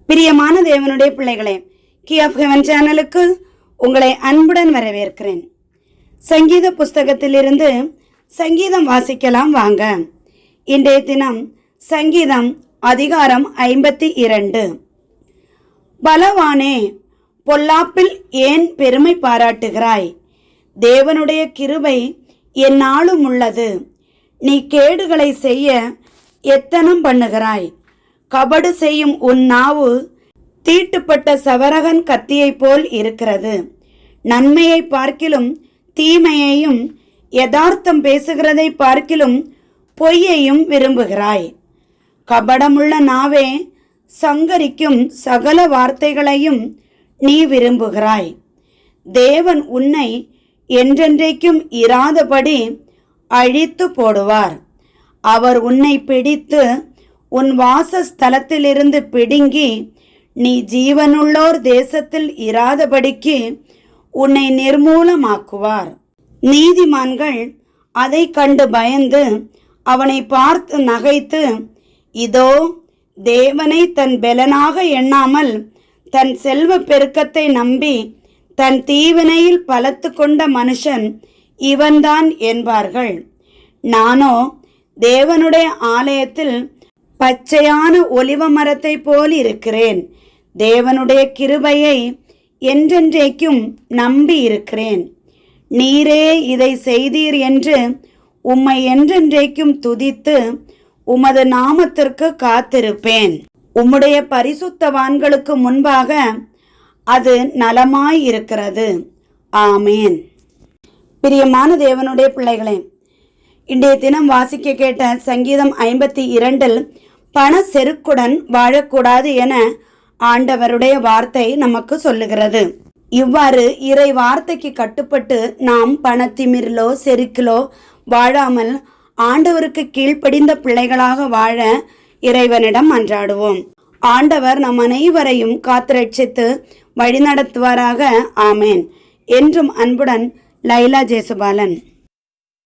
பிரியமான தேவனுடைய பிள்ளைகளே, கீ ஆஃப் ஹெவன் சேனலுக்கு உங்களை அன்புடன் வரவேற்கிறேன். சங்கீத புஸ்தகத்திலிருந்து சங்கீதம் வாசிக்கலாம் வாங்க. இன்றைய தினம் சங்கீதம் அதிகாரம் 52. பலவானே, பொல்லாப்பில் ஏன் பெருமை பாராட்டுகிறாய்? தேவனுடைய கிருபை எந்நாளும் உள்ளது. நீ கேடுகளை செய்ய எத்தனம் பண்ணுகிறாய்? கபடு செய்யும் உன் நாவு தீட்டுப்பட்ட சவரகன் கத்தியை போல் இருக்கிறது. நன்மையை பார்க்கிலும் தீமையையும் யதார்த்தம் பேசுகிறதை பார்க்கிலும் பொய்யையும் விரும்புகிறாய். கபடமுள்ள நாவே, சங்கரிக்கும் சகல வார்த்தைகளையும் நீ விரும்புகிறாய். தேவன் உன்னை என்றென்றைக்கும் இராதபடி அழித்து போடுவார். அவர் உன்னை பிடித்து உன் வாசஸ்தலத்திலிருந்து பிடுங்கி நீ ஜீவனுள்ளோர் தேசத்தில் இராதபடிக்கு உன்னை நிர்மூலமாக்குவார். நீதிமான்கள் அதை கண்டு பயந்து அவனை பார்த்து நகைத்து, இதோ, தேவனை தன் பெலனாக எண்ணாமல் தன் செல்வ பெருக்கத்தை நம்பி தன் தீவினையில் பலத்து கொண்ட மனுஷன் இவன்தான் என்பார்கள். நானோ தேவனுடைய ஆலயத்தில் பச்சையான ஒலிவ மரத்தை போல் இருக்கிறேன். தேவனுடைய கிருபையை என்றென்றைக்கும் நம்பி இருக்கிறேன். நீரே இதை செய்தீர் என்று உம்மை என்றென்றைக்கும் துதித்து உமது நாமத்திற்கு காத்திருப்பேன். உம்முடைய பரிசுத்தவான்களுக்கு முன்பாக அது நலமாயிருக்கிறது. ஆமேன். பிரியமான தேவனுடைய பிள்ளைகளே, இன்றைய தினம் வாசிக்க கேட்ட சங்கீதம் 52 பண செருக்குடன் வாழக்கூடாது என ஆண்டவருடைய வார்த்தை நமக்கு சொல்லுகிறது. இவ்வாறு இறை வார்த்தைக்கு கட்டுப்பட்டு நாம் பணத்திமிரிலோ செருக்கிலோ வாழாமல் ஆண்டவருக்கு கீழ்ப்படிந்த பிள்ளைகளாக வாழ இறைவனிடம் மன்றாடுவோம். ஆண்டவர் நம் அனைவரையும் காத்து ரட்சித்து வழிநடத்துவாராக. ஆமேன். என்றும் அன்புடன் லைலா ஜேசுபாலன்.